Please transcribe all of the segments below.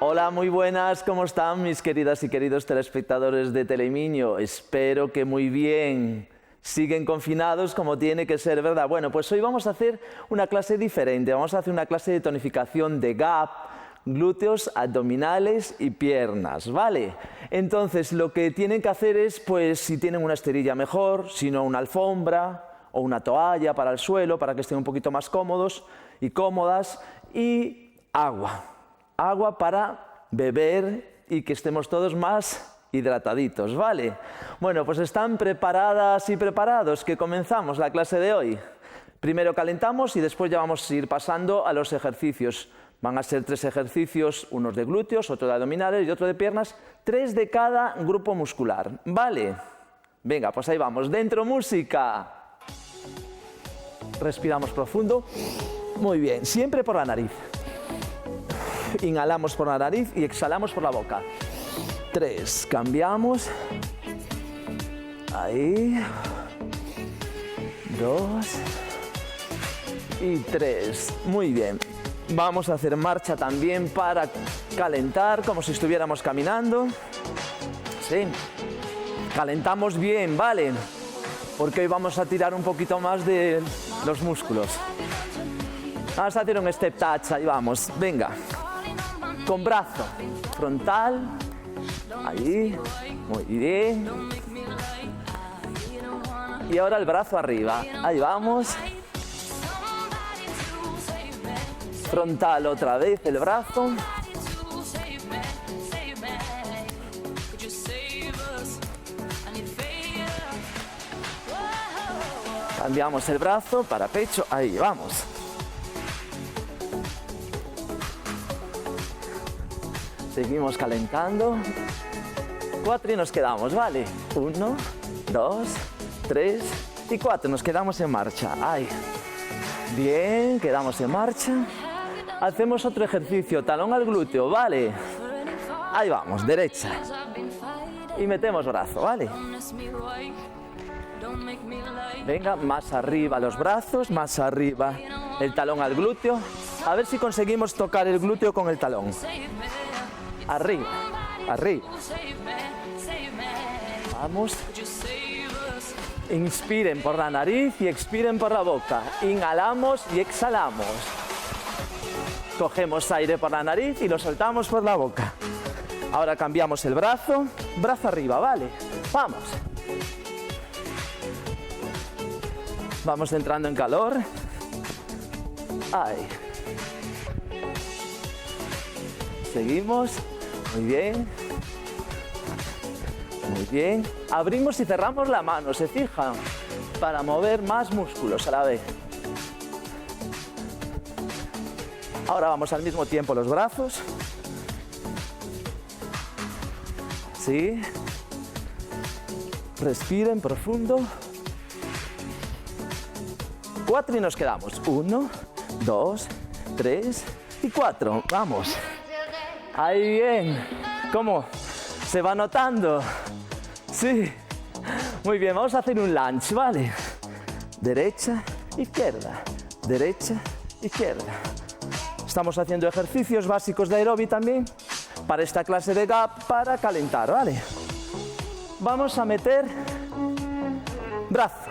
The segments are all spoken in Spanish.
Hola, muy buenas, ¿cómo están mis queridas y queridos telespectadores de Telemiño? Espero que muy bien. Siguen confinados como tiene que ser, ¿verdad? Bueno, pues hoy vamos a hacer una clase diferente. Vamos a hacer una clase de tonificación de gap, glúteos, abdominales y piernas, ¿vale? Entonces, lo que tienen que hacer es, pues, si tienen una esterilla mejor, si no una alfombra o una toalla para el suelo, para que estén un poquito más cómodos y cómodas, y agua. Agua para beber y que estemos todos más hidrataditos, ¿vale? Bueno, pues están preparadas y preparados, que comenzamos la clase de hoy. Primero calentamos y después ya vamos a ir pasando a los ejercicios. Van a ser 3 ejercicios, unos de glúteos, otro de abdominales y otro de piernas, 3 de cada grupo muscular, ¿vale? Venga, pues ahí vamos. Dentro música. Respiramos profundo. Muy bien, siempre por la nariz. Inhalamos por la nariz y exhalamos por la boca. 3, cambiamos. Ahí. 2. Y 3. Muy bien. Vamos a hacer marcha también para calentar, como si estuviéramos caminando. Sí. Calentamos bien, ¿vale? Porque hoy vamos a tirar un poquito más de los músculos. Vamos a hacer un step touch, ahí vamos. Venga. Con brazo frontal. Ahí. Muy bien. Y ahora el brazo arriba. Ahí vamos. Frontal otra vez el brazo. Cambiamos el brazo para pecho. Ahí vamos. Seguimos calentando. 4 y nos quedamos, ¿vale? 1, 2, 3 y 4. Nos quedamos en marcha. Ahí. Bien, quedamos en marcha. Hacemos otro ejercicio, talón al glúteo, ¿vale? Ahí vamos, derecha. Y metemos brazo, ¿vale? Venga, más arriba los brazos, más arriba el talón al glúteo. A ver si conseguimos tocar el glúteo con el talón. Arriba, arriba. Vamos. Inspiren por la nariz y expiren por la boca. Inhalamos y exhalamos. Cogemos aire por la nariz y lo soltamos por la boca. Ahora cambiamos el brazo. Brazo arriba, ¿vale? Vamos. Vamos entrando en calor. Ahí. Seguimos. Muy bien. Muy bien. Abrimos y cerramos la mano, ¿se fijan? Para mover más músculos a la vez. Ahora vamos al mismo tiempo los brazos. Sí. Respiren profundo. 4 y nos quedamos. 1, 2, 3 y 4. Vamos. Ahí bien. ¿Cómo? ¿Se va notando? Sí. Muy bien, vamos a hacer un lunge, ¿vale? Derecha, izquierda. Derecha, izquierda. Estamos haciendo ejercicios básicos de aeróbic también para esta clase de gap para calentar, ¿vale? Vamos a meter brazo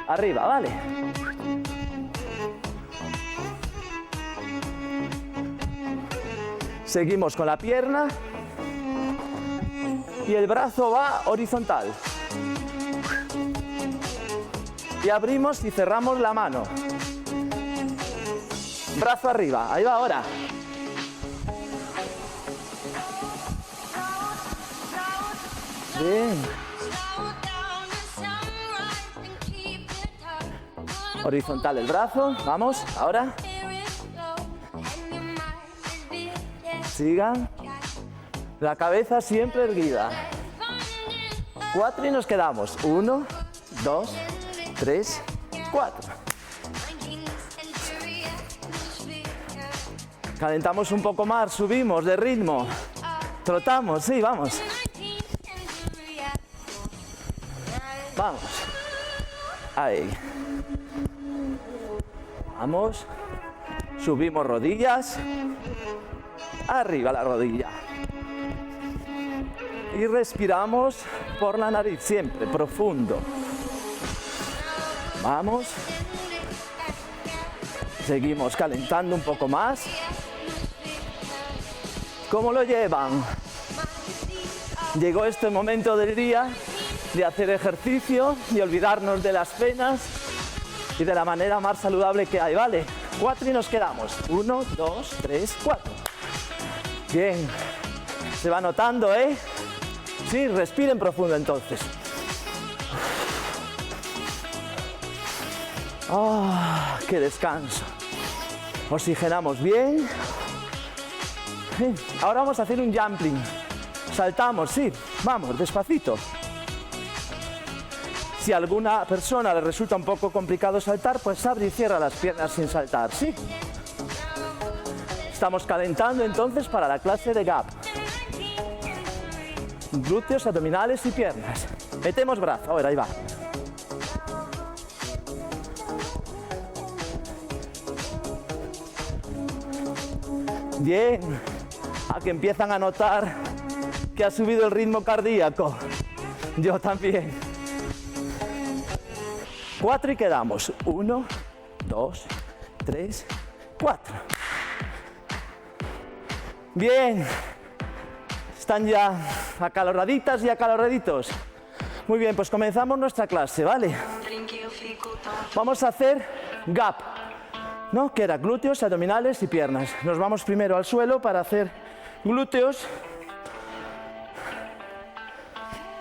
arriba, ¿vale? Seguimos con la pierna y el brazo va horizontal. Y abrimos y cerramos la mano. Brazo arriba, ahí va ahora. Bien. Horizontal el brazo, vamos, ahora. Sigan. La cabeza siempre erguida. 4 y nos quedamos. 1, 2, 3, 4. Calentamos un poco más, subimos de ritmo. Trotamos, sí, vamos. Vamos. Ahí. Vamos. Subimos rodillas. arriba la rodilla. Y respiramos por la nariz, siempre profundo. Vamos. Seguimos calentando un poco más. ¿Cómo lo llevan? Llegó este momento del día de hacer ejercicio y olvidarnos de las penas y de la manera más saludable que hay, ¿vale? 4 y nos quedamos. 1, 2, 3, 4. Bien. Se va notando, ¿eh? Sí, respiren profundo entonces. ¡Ah! ¡Qué descanso! Oxigenamos bien. Ahora vamos a hacer un jumping. Saltamos, sí. Vamos, despacito. Si a alguna persona le resulta un poco complicado saltar, pues abre y cierra las piernas sin saltar, ¿sí? Estamos calentando entonces para la clase de gap. Glúteos, abdominales y piernas. Metemos brazo, ahora ahí va. Bien, a que empiezan a notar que ha subido el ritmo cardíaco. Yo también. 4 y quedamos. 1, 2, 3, 4. Bien. Están ya acaloraditas y acaloraditos. Muy bien, pues comenzamos nuestra clase, ¿vale? Vamos a hacer gap, ¿no? Que era glúteos, abdominales y piernas. Nos vamos primero al suelo para hacer glúteos.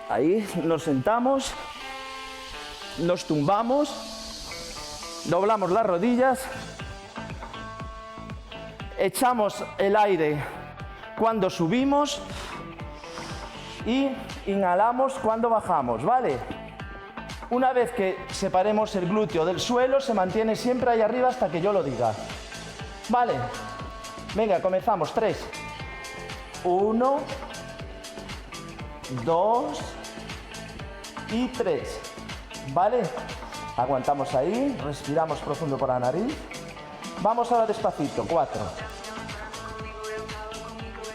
Ahí nos sentamos, nos tumbamos, doblamos las rodillas, echamos el aire cuando subimos y inhalamos cuando bajamos, ¿vale? Una vez que separemos el glúteo del suelo, se mantiene siempre ahí arriba hasta que yo lo diga. Vale, venga, comenzamos. 3, 1, 2 y 3. ¿Vale? Aguantamos ahí, respiramos profundo por la nariz. Vamos ahora despacito. 4,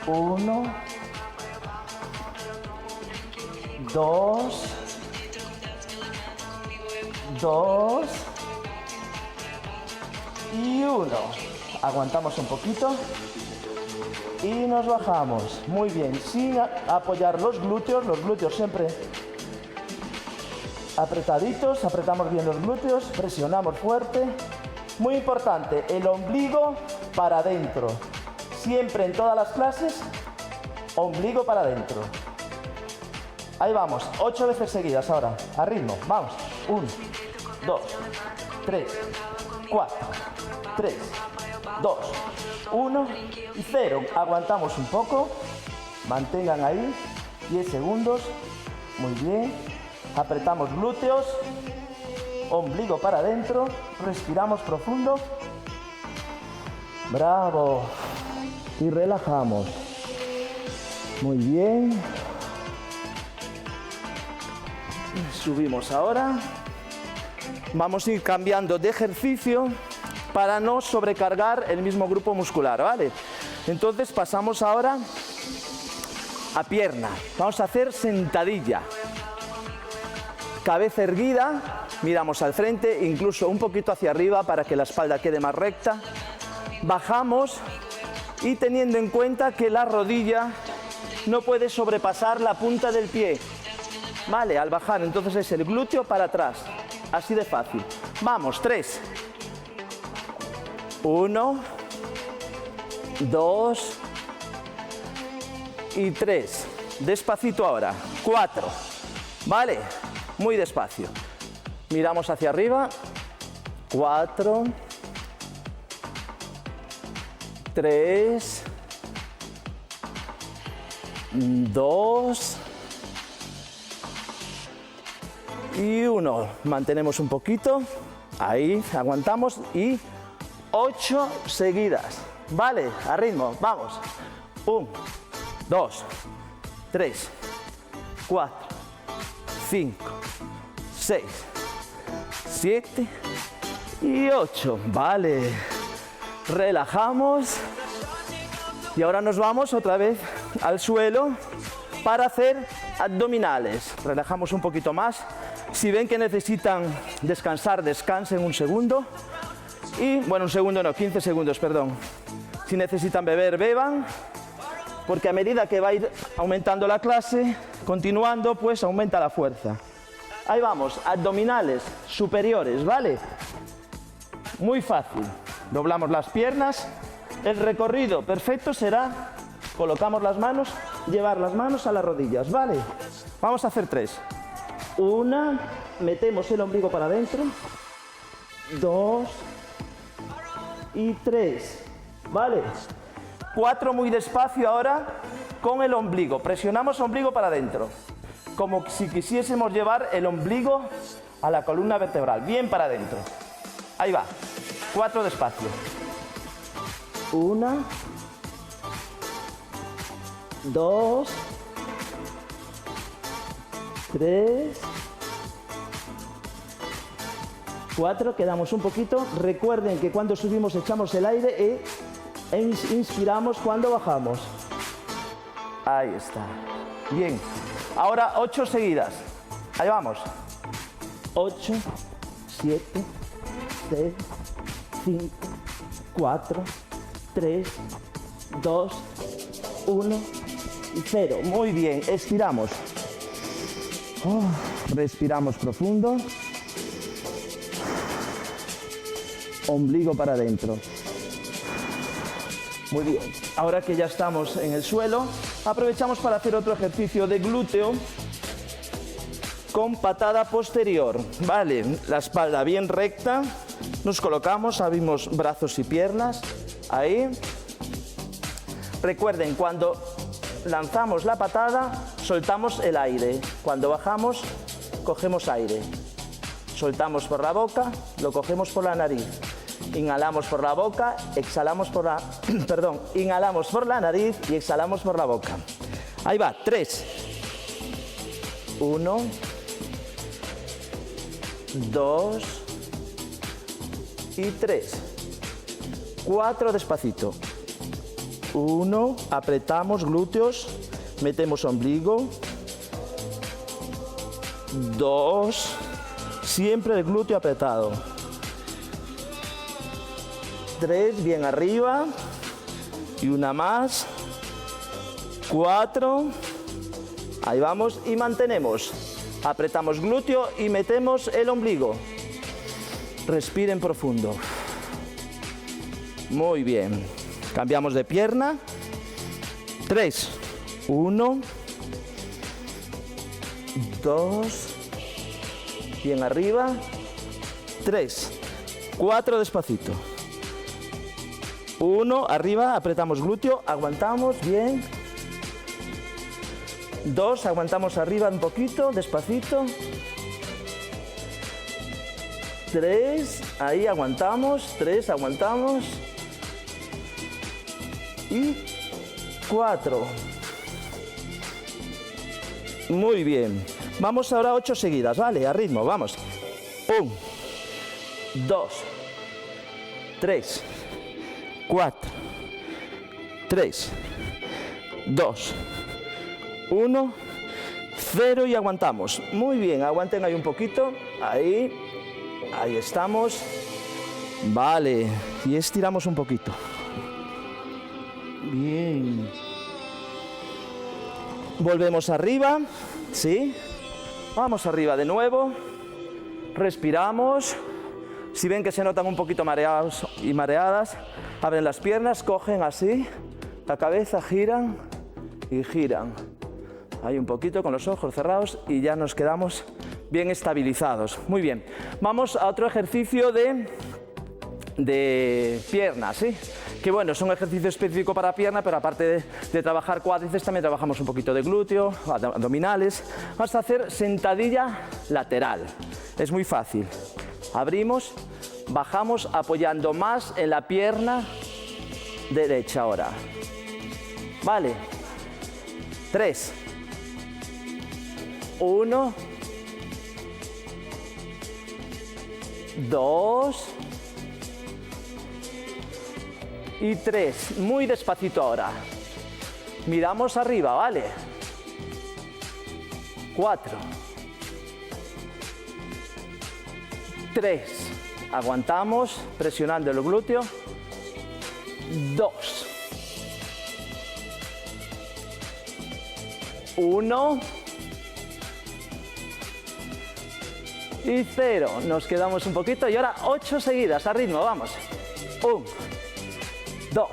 1, 2, 2 y 1. Aguantamos un poquito y nos bajamos. Muy bien, sin apoyar los glúteos siempre apretaditos, apretamos bien los glúteos, presionamos fuerte. Muy importante, el ombligo para adentro. Siempre en todas las clases, ombligo para adentro. Ahí vamos, 8 veces seguidas ahora, a ritmo, vamos. 1, 2, 3, 4, 3, 2, 1 y 0. Aguantamos un poco, mantengan ahí, 10 segundos, muy bien. Apretamos glúteos, ombligo para adentro, respiramos profundo. Bravo. Y relajamos. Muy bien. Subimos ahora. Vamos a ir cambiando de ejercicio para no sobrecargar el mismo grupo muscular, ¿vale? Entonces pasamos ahora a pierna. Vamos a hacer sentadilla. Cabeza erguida, miramos al frente, incluso un poquito hacia arriba para que la espalda quede más recta. Bajamos y teniendo en cuenta que la rodilla no puede sobrepasar la punta del pie. Vale, al bajar entonces es el glúteo para atrás. Así de fácil. Vamos, 3. 1, 2 y 3. Despacito ahora. 4. Vale. Muy despacio. Miramos hacia arriba. 4, 3, 2 y 1. Mantenemos un poquito. Ahí, aguantamos. Y 8 seguidas. Vale, a ritmo. Vamos. 1, 2, 3, 4, 5, 6, 7 y 8. Vale. Relajamos. Y ahora nos vamos otra vez al suelo para hacer abdominales. Relajamos un poquito más. Si ven que necesitan descansar, descansen un segundo. Y, bueno, un segundo no, 15 segundos, perdón. Si necesitan beber, beban. Porque a medida que va a ir aumentando la clase, continuando, pues aumenta la fuerza. Ahí vamos, abdominales superiores, ¿vale? Muy fácil. Doblamos las piernas. El recorrido perfecto será, colocamos las manos, llevar las manos a las rodillas, ¿vale? Vamos a hacer 3. 1, metemos el ombligo para adentro. 2 y 3, ¿vale? 4 muy despacio ahora con el ombligo. Presionamos ombligo para adentro, como si quisiésemos llevar el ombligo a la columna vertebral, bien para adentro. Ahí va, 4 despacio. 1, 2, 3, 4, quedamos un poquito. Recuerden que cuando subimos echamos el aire e inspiramos cuando bajamos. Ahí está. Bien. Ahora 8 seguidas. Ahí vamos. 8, 7, 6, 5, 4, 3, 2, 1 y 0. Muy bien. Estiramos. Respiramos profundo. Ombligo para adentro. Muy bien. Ahora que ya estamos en el suelo, aprovechamos para hacer otro ejercicio de glúteo con patada posterior. Vale, la espalda bien recta. Nos colocamos, abrimos brazos y piernas. Ahí. Recuerden, cuando lanzamos la patada, soltamos el aire. Cuando bajamos, cogemos aire. Soltamos por la boca, lo cogemos por la nariz. Inhalamos por la boca, exhalamos por la... Perdón, inhalamos por la nariz y exhalamos por la boca. Ahí va, 3. 1, 2 y 3. 4 despacito. 1, apretamos glúteos, metemos ombligo. 2, siempre el glúteo apretado. 3, bien arriba. Y una más. 4. Ahí vamos y mantenemos. Apretamos glúteo y metemos el ombligo. Respiren profundo. Muy bien. Cambiamos de pierna. 3. 1. 2. Bien arriba. 3. 4 despacito. 1, arriba, apretamos glúteo, aguantamos, bien. 2, aguantamos arriba un poquito, despacito. 3, ahí aguantamos, 3, aguantamos. Y 4. Muy bien. Vamos ahora 8 seguidas, ¿vale? A ritmo, vamos. 1, 2, 3. 4, 3, 2, 1, 0 y aguantamos. Muy bien, aguanten ahí un poquito. Ahí estamos. Vale, y estiramos un poquito. Bien. Volvemos arriba, ¿sí? Vamos arriba de nuevo. Respiramos. Si ven que se notan un poquito mareados y mareadas, abren las piernas, cogen así, la cabeza, giran y giran. Ahí un poquito con los ojos cerrados y ya nos quedamos bien estabilizados. Muy bien. Vamos a otro ejercicio de piernas, ¿sí? Que bueno, es un ejercicio específico para pierna, pero aparte de trabajar cuádriceps, también trabajamos un poquito de glúteo, abdominales. Vamos a hacer sentadilla lateral. Es muy fácil. Abrimos, bajamos apoyando más en la pierna derecha ahora. Vale. 3. 1. 2. y 3. Muy despacito ahora. Miramos arriba, ¿vale? 4. 3. Aguantamos presionando el glúteo. 2. 1. Y 0. Nos quedamos un poquito y ahora 8 seguidas a ritmo, vamos. 1, 2,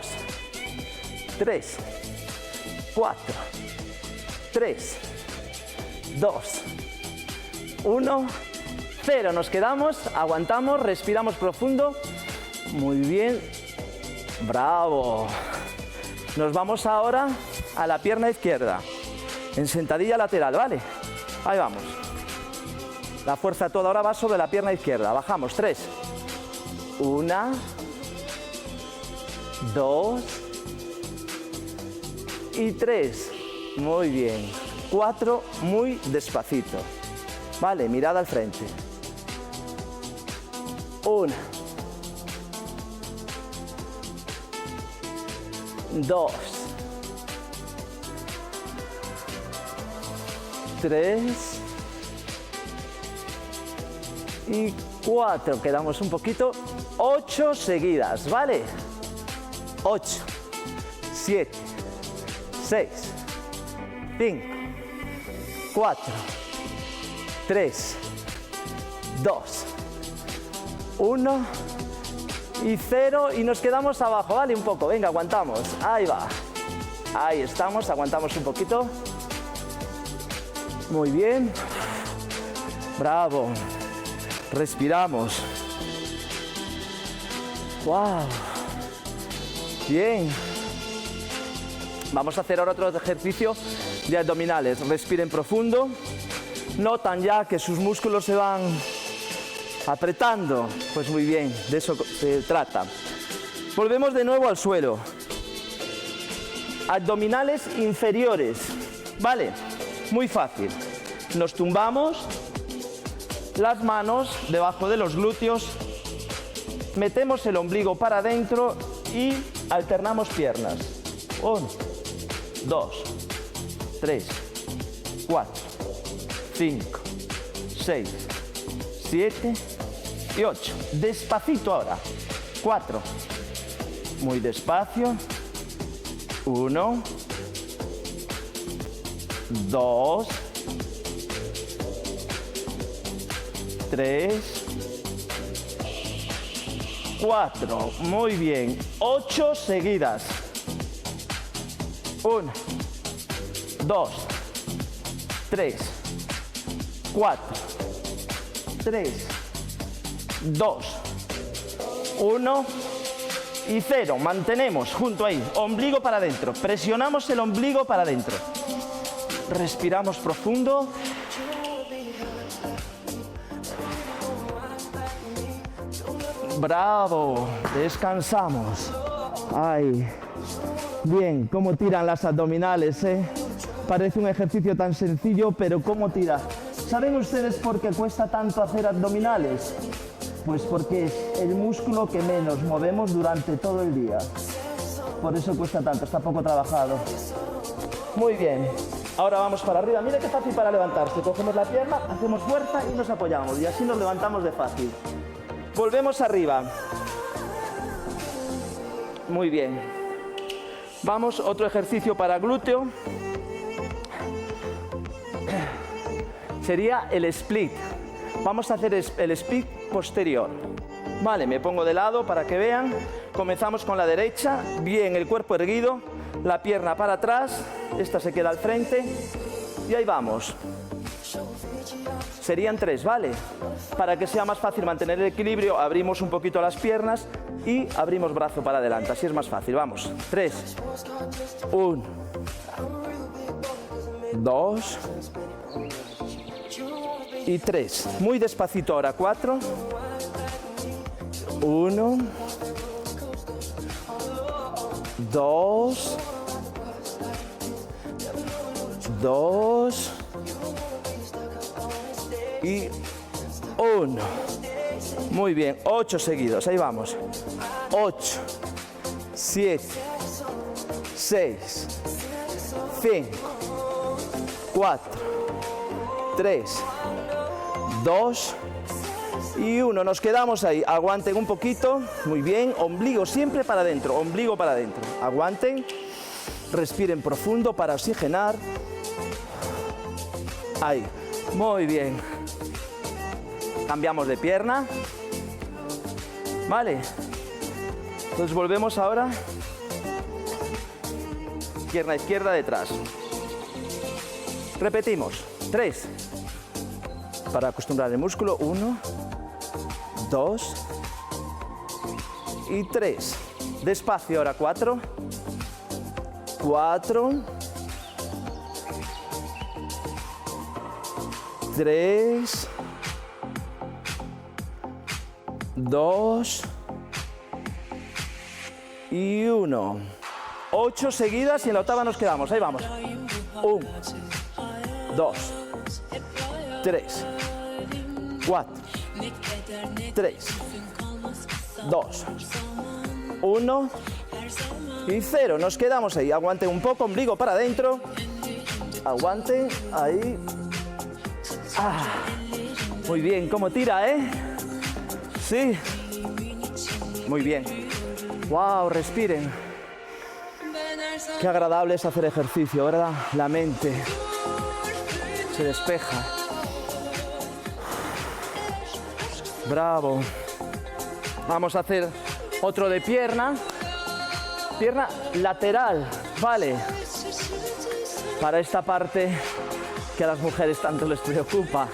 3, 4, 3, 2, 1, 0. Nos quedamos, aguantamos, respiramos profundo. Muy bien. Bravo. Nos vamos ahora a la pierna izquierda. En sentadilla lateral, ¿vale? Ahí vamos. La fuerza toda ahora va sobre la pierna izquierda. Bajamos. 3. 1, 2 y 3. Muy bien. 4, muy despacito. Vale, mirada al frente. 1, 2, 3 y 4. Quedamos un poquito. 8 seguidas, ¿vale? 8, 7, 6, 5, 4, 3, 2, 1 y 0. Y nos quedamos abajo, ¿vale? Un poco. Venga, aguantamos. Ahí va. Ahí estamos. Aguantamos un poquito. Muy bien. Bravo. Respiramos. ¡Wow! Bien. Vamos a hacer ahora otro ejercicio de abdominales. Respiren profundo. Notan ya que sus músculos se van apretando. Pues muy bien, de eso se trata. Volvemos de nuevo al suelo. Abdominales inferiores. ¿Vale? Muy fácil. Nos tumbamos. Las manos debajo de los glúteos, metemos el ombligo para adentro y alternamos piernas. 1, 2, 3, 4, 5, 6, 7 y 8. Despacito ahora. 4. Muy despacio. 1, 2, 3, 4, muy bien, 8 seguidas. 1, 2, 3, 4, 3, 2, 1 y 0. Mantenemos junto ahí, ombligo para adentro. Presionamos el ombligo para adentro. Respiramos profundo. Bravo, descansamos. Ay, bien, cómo tiran las abdominales, ¿eh? Parece un ejercicio tan sencillo, pero cómo tira. ¿Saben ustedes por qué cuesta tanto hacer abdominales? Pues porque es el músculo que menos movemos durante todo el día. Por eso cuesta tanto, está poco trabajado. Muy bien, ahora vamos para arriba. Mira qué fácil para levantarse. Cogemos la pierna, hacemos fuerza y nos apoyamos. Y así nos levantamos de fácil. Volvemos arriba. Muy bien. Vamos, otro ejercicio para glúteo. Sería el split. Vamos a hacer el split posterior. Vale, me pongo de lado para que vean. Comenzamos con la derecha. Bien, el cuerpo erguido. La pierna para atrás. Esta se queda al frente. Y ahí vamos. Serían 3, ¿vale? Para que sea más fácil mantener el equilibrio, abrimos un poquito las piernas y abrimos brazo para adelante. Así es más fácil. Vamos. 3. 1. 2. Y 3. Muy despacito ahora. 4. 1. 2. 2. Y 1. Muy bien, 8 seguidos, ahí vamos. 8, 7, 6, 5, 4, 3, 2 y 1. Nos quedamos ahí. Aguanten un poquito. Muy bien. Ombligo siempre para adentro. Ombligo para adentro. Aguanten. Respiren profundo para oxigenar. Ahí. Muy bien. Cambiamos de pierna. Vale. Entonces volvemos ahora. Pierna izquierda detrás. Repetimos. 3. Para acostumbrar el músculo. 1, 2 y 3. Despacio ahora. 4. 4. 3. 2 y 1. 8 seguidas y en la octava nos quedamos. Ahí vamos. 1, 2, 3, 4, 3, 2, 1 y 0. Nos quedamos ahí. Aguanten un poco, ombligo para adentro. Aguanten, ahí. Ah, muy bien, ¿cómo tira, Sí. Muy bien. Wow, respiren. Qué agradable es hacer ejercicio, ¿verdad? La mente se despeja. Bravo. Vamos a hacer otro de pierna. Pierna lateral, vale. Para esta parte que a las mujeres tanto les preocupa.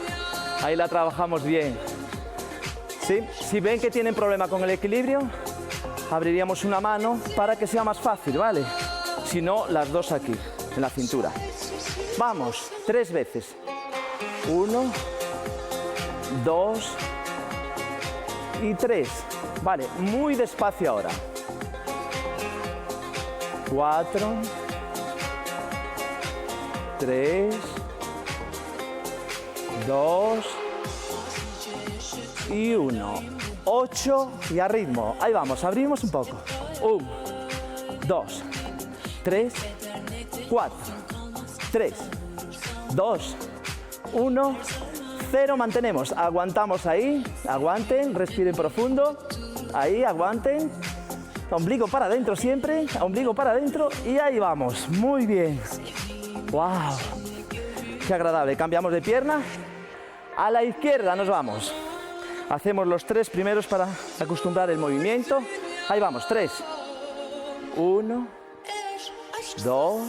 Ahí la trabajamos bien. ¿Sí? Si ven que tienen problema con el equilibrio, abriríamos una mano para que sea más fácil, ¿vale? Si no, las dos aquí, en la cintura. Vamos, 3 veces. 1, 2 y 3. Vale, muy despacio ahora. 4, 3, 2 y 1. 8 y a ritmo. Ahí vamos, abrimos un poco. 1, 2, 3, 4, 3, 2, 1, 0. Mantenemos. Aguantamos ahí. Aguanten, respiren profundo. Ahí, aguanten. Ombligo para adentro siempre. Ombligo para adentro. Y ahí vamos. Muy bien. ¡Wow! Qué agradable. Cambiamos de pierna. A la izquierda nos vamos. Hacemos los 3 primeros para acostumbrar el movimiento. Ahí vamos, 3. 1, 2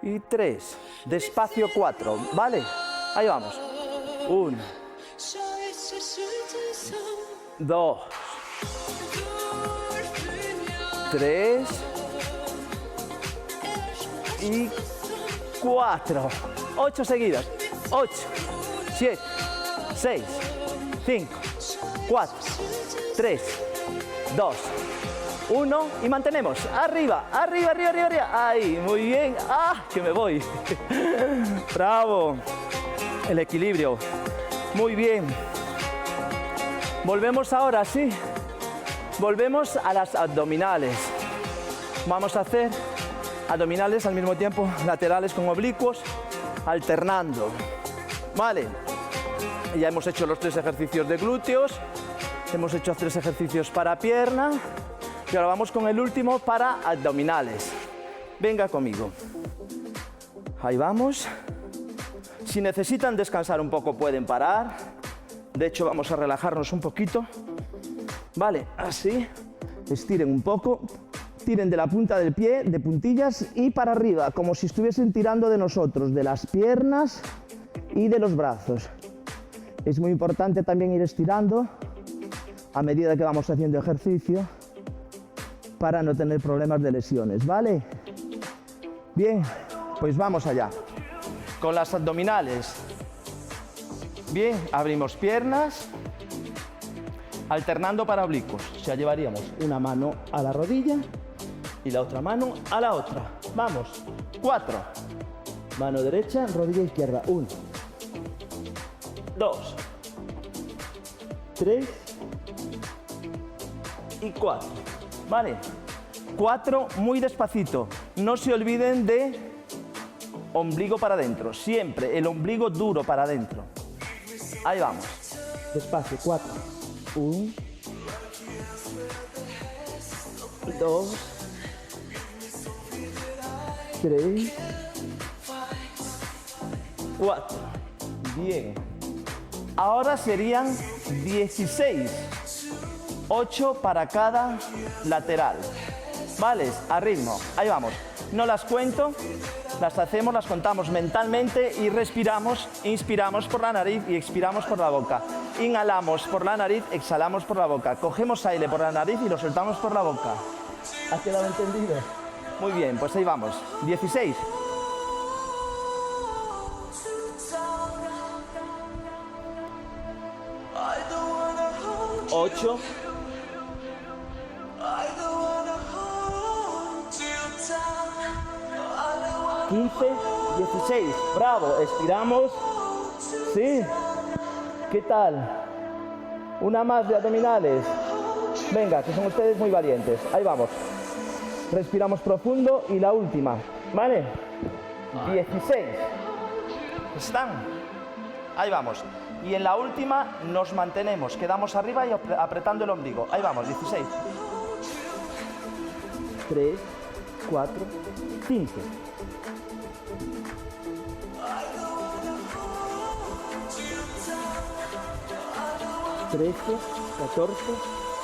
y 3. Despacio 4, ¿vale? Ahí vamos. 1, 2, 3 y 4. 8 seguidas. 8, 7, 6, 5, 4, 3, 2, 1 y mantenemos. Arriba, arriba, arriba, arriba, arriba. Ahí, muy bien. ¡Ah! Que me voy. Bravo. El equilibrio. Muy bien. Volvemos ahora, sí. Volvemos a las abdominales. Vamos a hacer abdominales al mismo tiempo, laterales con oblicuos, alternando. Vale. Ya hemos hecho los 3 ejercicios de glúteos, hemos hecho 3 ejercicios para pierna y ahora vamos con el último para abdominales. Venga conmigo. Ahí vamos. Si necesitan descansar un poco pueden parar. De hecho vamos a relajarnos un poquito. Vale, así. Estiren un poco. Tiren de la punta del pie, de puntillas y para arriba, como si estuviesen tirando de nosotros, de las piernas y de los brazos. Es muy importante también ir estirando a medida que vamos haciendo ejercicio para no tener problemas de lesiones, ¿vale? Bien, pues vamos allá. Con las abdominales. Bien, abrimos piernas, alternando para oblicuos. O sea, llevaríamos una mano a la rodilla y la otra mano a la otra. Vamos, 4. Mano derecha, rodilla izquierda. 1, 2, 3 y 4. Vale, 4, muy despacito. No se olviden de ombligo para adentro. Siempre el ombligo duro para adentro. Ahí vamos. Despacio, 4. 1, 2, 3, 4. Bien. Ahora serían 16. 8 para cada lateral. ¿Vale? A ritmo. Ahí vamos. No las cuento, las hacemos, las contamos mentalmente y respiramos. Inspiramos por la nariz y expiramos por la boca. Inhalamos por la nariz, exhalamos por la boca. Cogemos aire por la nariz y lo soltamos por la boca. ¿Ha quedado entendido? Muy bien, pues ahí vamos. 16. 8. 15, 16. Bravo, estiramos. Sí. ¿Qué tal? Una más de abdominales. Venga, que son ustedes muy valientes. Ahí vamos. Respiramos profundo y la última. ¿Vale? 16. ¿Están? Ahí vamos. Y en la última nos mantenemos. Quedamos arriba y apretando el ombligo. Ahí vamos, 16. 3, 4, 5. 13, 14,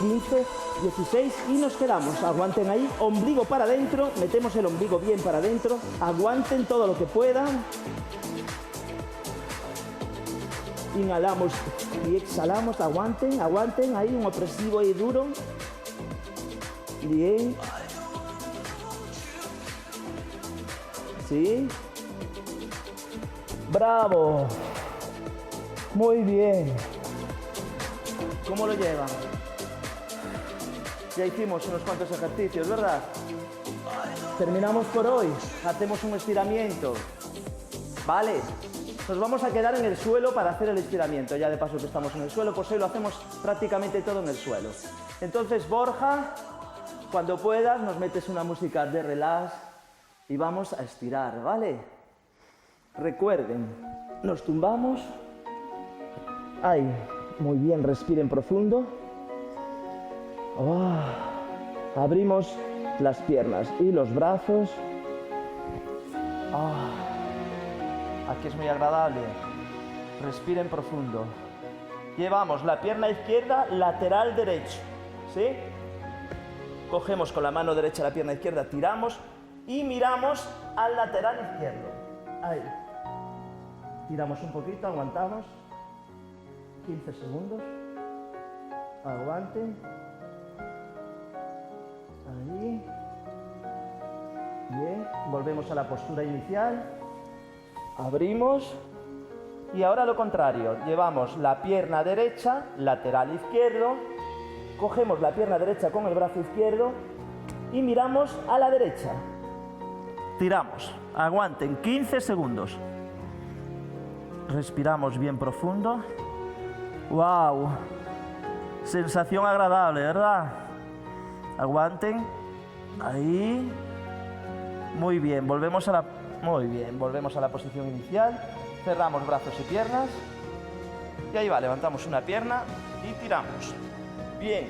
15, 16 y nos quedamos. Aguanten ahí, ombligo para adentro, metemos el ombligo bien para adentro, aguanten todo lo que puedan. Inhalamos y exhalamos, aguanten, aguanten, ahí un opresivo y duro. Bien. Sí. Bravo. Muy bien. ¿Cómo lo llevan? Ya hicimos unos cuantos ejercicios, ¿verdad? Terminamos por hoy. Hacemos un estiramiento. ¿Vale? Nos vamos a quedar en el suelo para hacer el estiramiento. Ya de paso que estamos en el suelo, pues hoy lo hacemos prácticamente todo en el suelo. Entonces, Borja, cuando puedas, nos metes una música de relax y vamos a estirar, ¿vale? Recuerden, nos tumbamos. Ahí. Muy bien, respiren profundo. Oh. Abrimos las piernas y los brazos. Oh. Aquí es muy agradable. Respiren profundo. Llevamos la pierna izquierda lateral derecho. ¿Sí? Cogemos con la mano derecha la pierna izquierda, tiramos y miramos al lateral izquierdo. Ahí. Tiramos un poquito, aguantamos. 15 segundos. Aguanten. Ahí. Bien. Volvemos a la postura inicial. Abrimos. Y ahora lo contrario. Llevamos la pierna derecha, lateral izquierdo. Cogemos la pierna derecha con el brazo izquierdo y miramos a la derecha. Tiramos. Aguanten 15 segundos. Respiramos bien profundo. ¡Wow! Sensación agradable, ¿verdad? Aguanten. Ahí. Muy bien, volvemos a la posición inicial. Cerramos brazos y piernas. Y ahí va, levantamos una pierna y tiramos. Bien.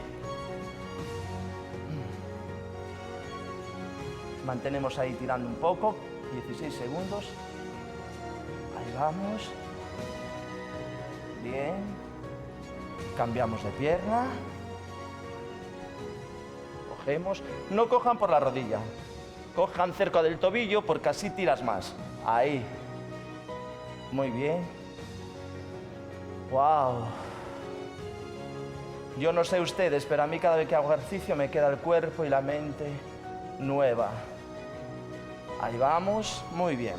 Mantenemos ahí tirando un poco. 16 segundos. Ahí vamos. Bien. Cambiamos de pierna. Cogemos. No cojan por la rodilla. Cojan cerca del tobillo porque así tiras más. Ahí. Muy bien. ¡Wow! Yo no sé ustedes, pero a mí cada vez que hago ejercicio me queda el cuerpo y la mente nueva. Ahí vamos. Muy bien.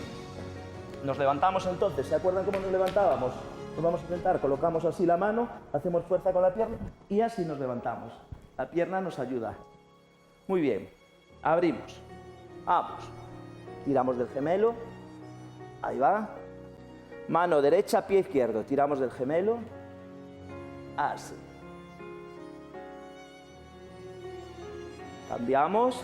Nos levantamos entonces. ¿Se acuerdan cómo nos levantábamos? Nos vamos a intentar, colocamos así la mano, hacemos fuerza con la pierna y así nos levantamos. La pierna nos ayuda. Muy bien. Abrimos. Vamos. Tiramos del gemelo. Ahí va. Mano derecha, pie izquierdo. Tiramos del gemelo. Así. Cambiamos.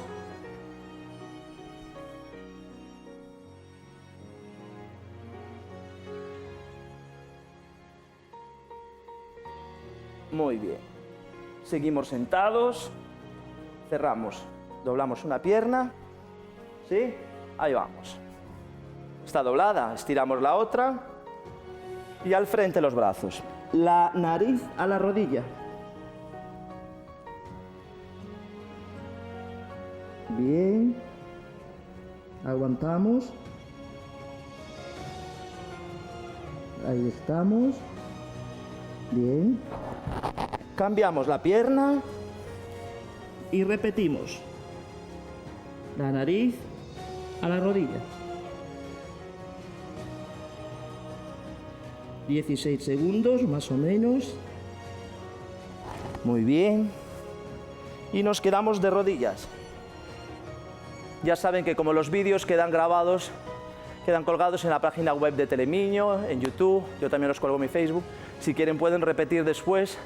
Muy bien. Seguimos sentados. Cerramos. Doblamos una pierna. ¿Sí? Ahí vamos. Está doblada. Estiramos la otra. Y al frente los brazos. La nariz a la rodilla. Bien. Aguantamos. Ahí estamos. Bien. Cambiamos la pierna y repetimos. La nariz a la rodilla. 16 segundos, más o menos. Muy bien. Y nos quedamos de rodillas. Ya saben que como los vídeos quedan grabados, quedan colgados en la página web de Telemiño, en YouTube, yo también los cuelgo en mi Facebook. Si quieren pueden repetir después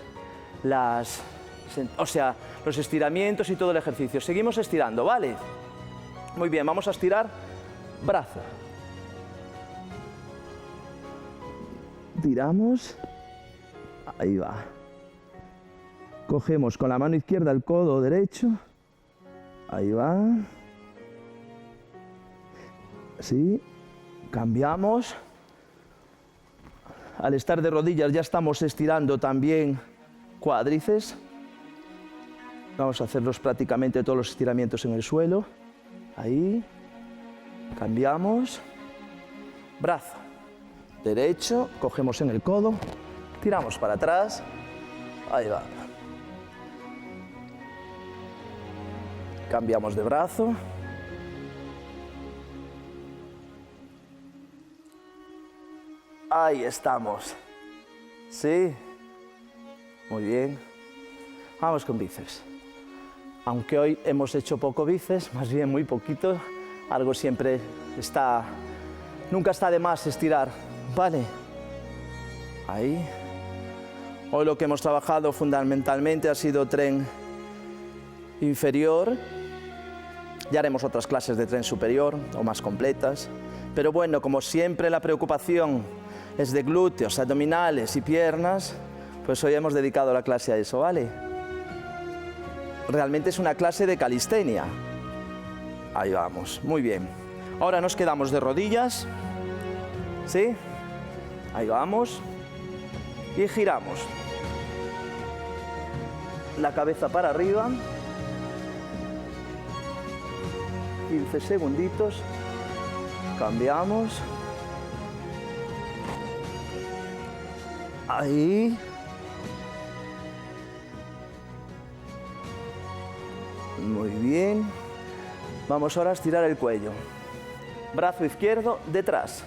los estiramientos y todo el ejercicio. Seguimos estirando, ¿vale? Muy bien, vamos a estirar brazo. Tiramos. Ahí va. Cogemos con la mano izquierda el codo derecho. Ahí va. Sí. Cambiamos. Al estar de rodillas ya estamos estirando también cuádriceps. Vamos a hacerlos prácticamente todos los estiramientos en el suelo. Ahí. Cambiamos. Brazo derecho, cogemos en el codo, tiramos para atrás. Ahí va. Cambiamos de brazo. Ahí estamos. Sí. Muy bien. Vamos con bíceps. Aunque hoy hemos hecho poco bíceps, más bien muy poquito, algo siempre está... Nunca está de más estirar. Vale. Ahí. Hoy lo que hemos trabajado fundamentalmente ha sido tren inferior. Ya haremos otras clases de tren superior o más completas. Pero bueno, como siempre la preocupación es de glúteos, abdominales y piernas, pues hoy hemos dedicado la clase a eso, ¿vale? Realmente es una clase de calistenia. Ahí vamos, muy bien. Ahora nos quedamos de rodillas, ¿sí? Ahí vamos. Y giramos. La cabeza para arriba. 15 segunditos. Cambiamos. Ahí. Muy bien. Vamos ahora a estirar el cuello. Brazo izquierdo detrás.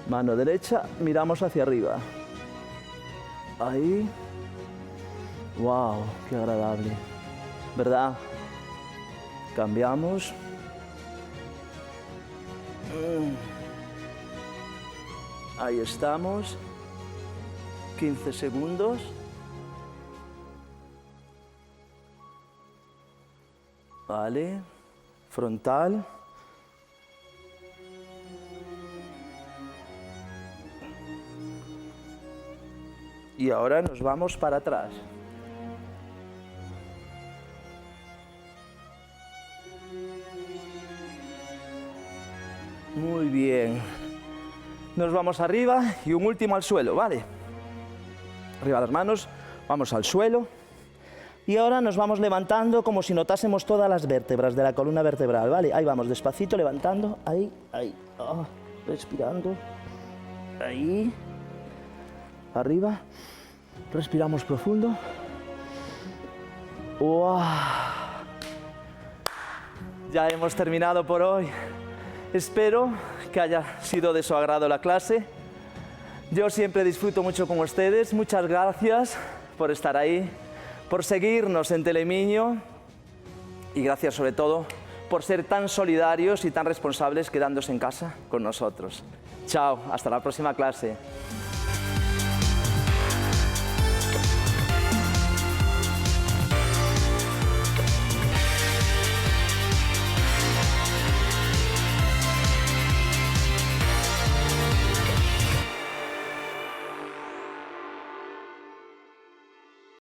Mano derecha, miramos hacia arriba. Ahí. ¡Wow! ¡Qué agradable! ¿Verdad? Cambiamos. Ahí estamos. 15 segundos. Vale. Frontal. Y ahora nos vamos para atrás. Muy bien. Nos vamos arriba y un último al suelo, ¿vale? Arriba las manos, vamos al suelo. Y ahora nos vamos levantando como si notásemos todas las vértebras de la columna vertebral, ¿vale? Ahí vamos, despacito, levantando. Ahí, ahí. Oh, respirando. Ahí. Arriba. Respiramos profundo. ¡Wow! Ya hemos terminado por hoy. Espero que haya sido de su agrado la clase. Yo siempre disfruto mucho con ustedes. Muchas gracias por estar ahí, por seguirnos en Telemiño y gracias sobre todo por ser tan solidarios y tan responsables quedándose en casa con nosotros. Chao, hasta la próxima clase.